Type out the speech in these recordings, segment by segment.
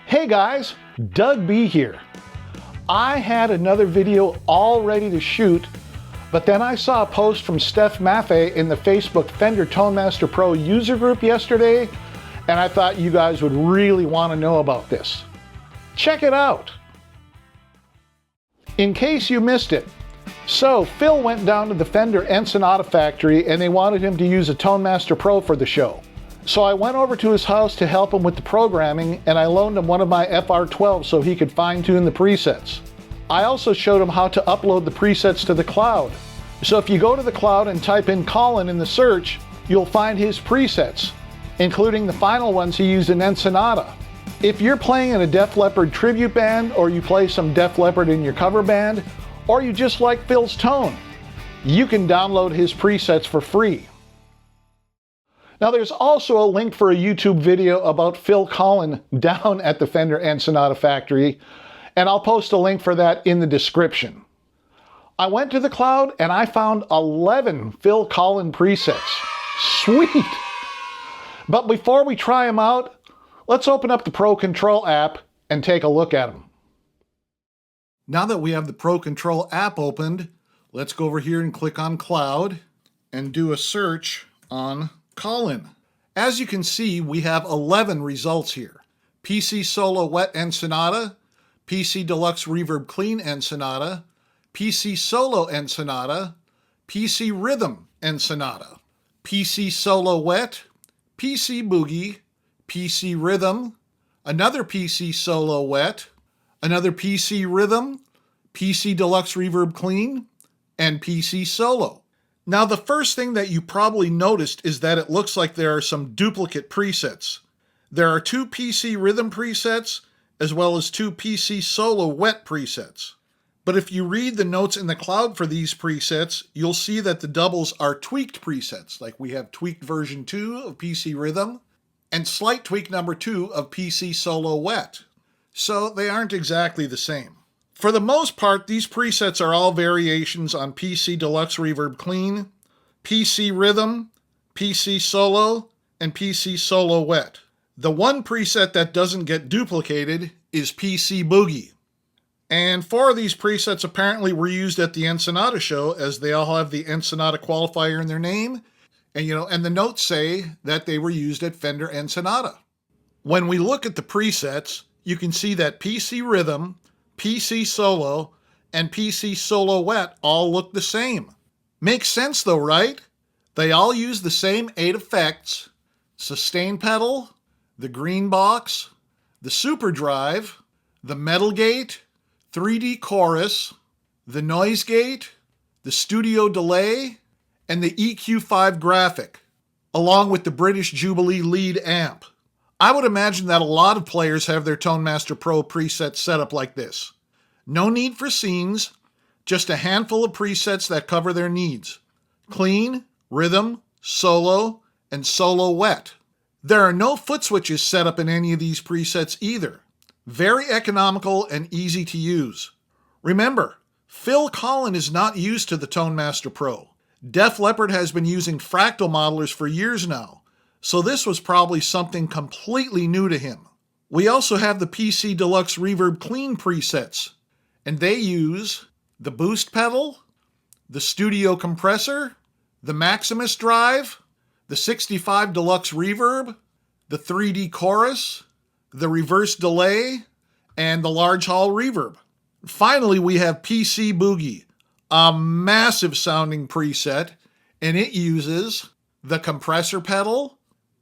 Hey guys, Doug B here. I had another video all ready to shoot, but then I saw a post from Steph Maffei in the Facebook Fender Tone Master Pro user group yesterday, and I thought you guys would really want to know about this. Check it out. In case you missed it, so Phil went down to the Fender Ensenada factory and they wanted him to use a Tone Master Pro for the show. So I went over to his house to help him with the programming, and I loaned him one of my FR12 so he could fine-tune the presets. I also showed him how to upload the presets to the cloud. So if you go to the cloud and type in Collen in the search, you'll find his presets, including the final ones he used in Ensenada. If you're playing in a Def Leppard tribute band, or you play some Def Leppard in your cover band, or you just like Phil's tone, you can download his presets for free. Now there's also a link for a YouTube video about Phil Collen down at the Fender Ensenada factory, and I'll post a link for that in the description. I went to the cloud and I found 11 Phil Collen presets. Sweet! But before we try them out, let's open up the Pro Control app and take a look at them. Now that we have the Pro Control app opened, let's go over here and click on Cloud and do a search on Collen. As you can see, we have 11 results here. PC Solo Wet Ensenada, PC Deluxe Reverb Clean Ensenada, PC Solo Ensenada, PC Rhythm Ensenada, PC Solo Wet, PC Boogie, PC Rhythm, another PC Solo Wet, another PC Rhythm, PC Deluxe Reverb Clean, and PC Solo. Now the first thing that you probably noticed is that it looks like there are some duplicate presets. There are 2 PC Rhythm presets as well as 2 PC Solo Wet presets. But if you read the notes in the cloud for these presets, you'll see that the doubles are tweaked presets, like we have tweaked version 2 of PC Rhythm and slight tweak number 2 of PC Solo Wet. So they aren't exactly the same. For the most part, these presets are all variations on PC Deluxe Reverb Clean, PC Rhythm, PC Solo, and PC Solo Wet. The one preset that doesn't get duplicated is PC Boogie. And 4 of these presets apparently were used at the Ensenada show, as they all have the Ensenada qualifier in their name, and the notes say that they were used at Fender Ensenada. When we look at the presets, you can see that PC Rhythm, PC Solo, and PC Solo Wet all look the same. Makes sense though, right? They all use the same 8 effects: sustain pedal, the green box, the super drive, the metal gate, 3D chorus, the noise gate, the studio delay, and the EQ5 graphic, along with the British Jubilee lead amp. I would imagine that a lot of players have their Tone Master Pro presets set up like this. No need for scenes, just a handful of presets that cover their needs: clean, rhythm, solo, and solo wet. There are no foot switches set up in any of these presets either. Very economical and easy to use. Remember, Phil Collen is not used to the Tone Master Pro. Def Leppard has been using fractal modelers for years now, so this was probably something completely new to him. We also have the PC Deluxe Reverb Clean presets, and they use the boost pedal, the studio compressor, the Maximus drive, the 65 Deluxe Reverb, the 3D chorus, the reverse delay, and the large hall reverb. Finally, we have PC Boogie, a massive sounding preset, and it uses the compressor pedal,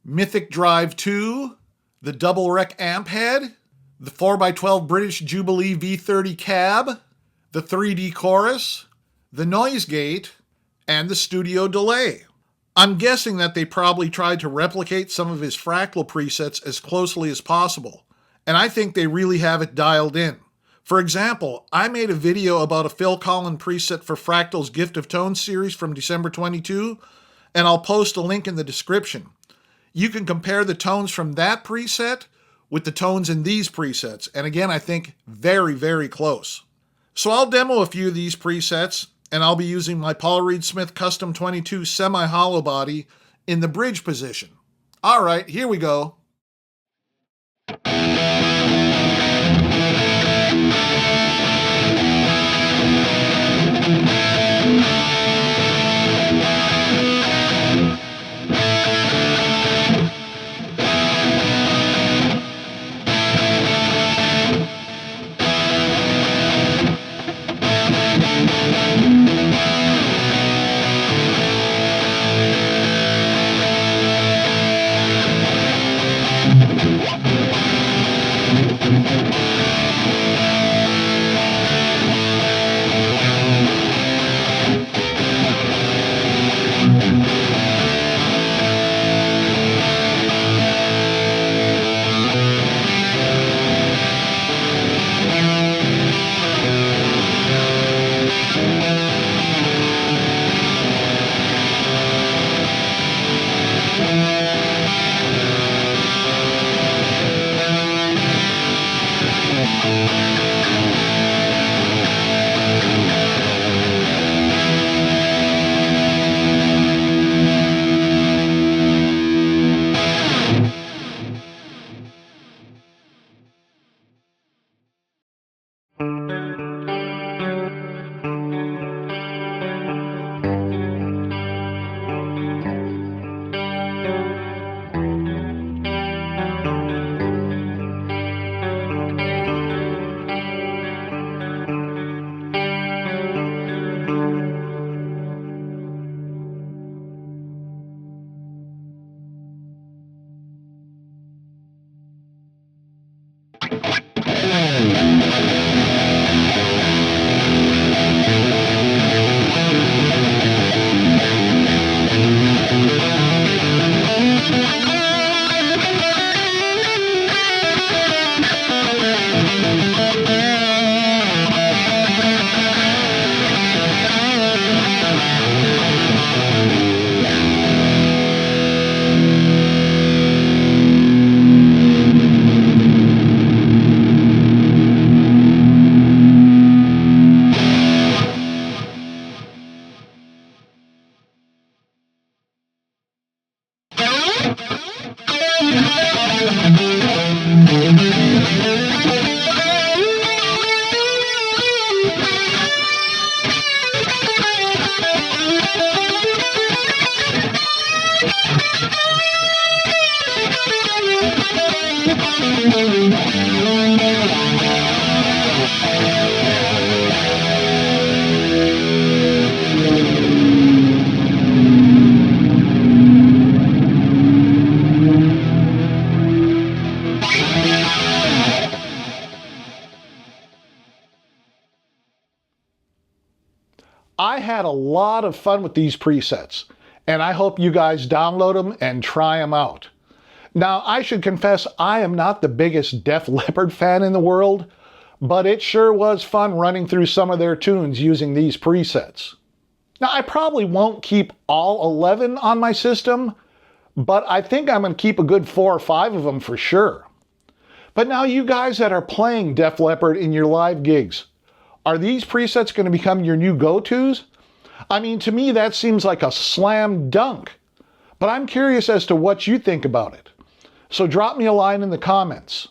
Mythic Drive 2, the double rec amp head, the 4x12 British Jubilee V30 cab, the 3D chorus, the noise gate, and the studio delay. I'm guessing that they probably tried to replicate some of his fractal presets as closely as possible, and I think they really have it dialed in. For example, I made a video about a Phil Collen preset for Fractal's Gift of Tones series from December 22, and I'll post a link in the description. You can compare the tones from that preset with the tones in these presets, and again, I think very, very close. So I'll demo a few of these presets, and I'll be using my Paul Reed Smith Custom 22 semi-hollow body in the bridge position. All right, here we go. I had a lot of fun with these presets, and I hope you guys download them and try them out. Now, I should confess I am not the biggest Def Leppard fan in the world, but it sure was fun running through some of their tunes using these presets. Now, I probably won't keep all 11 on my system, but I think I'm going to keep a good 4 or 5 of them for sure. But now you guys that are playing Def Leppard in your live gigs, are these presets going to become your new go-tos? I mean, to me, that seems like a slam dunk. But I'm curious as to what you think about it. So drop me a line in the comments.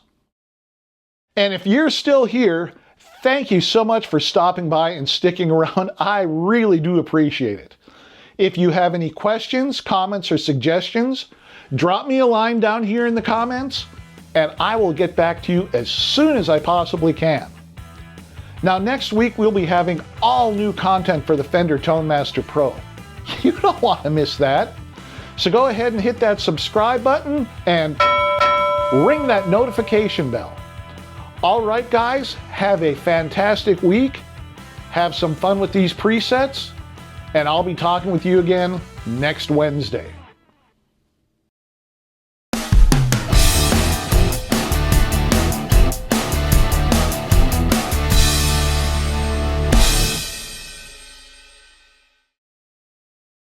And if you're still here, thank you so much for stopping by and sticking around. I really do appreciate it. If you have any questions, comments, or suggestions, drop me a line down here in the comments, and I will get back to you as soon as I possibly can. Now, next week, we'll be having all new content for the Fender Tone Master Pro. You don't want to miss that. So go ahead and hit that subscribe button and ring that notification bell. All right, guys, have a fantastic week. Have some fun with these presets, and I'll be talking with you again next Wednesday.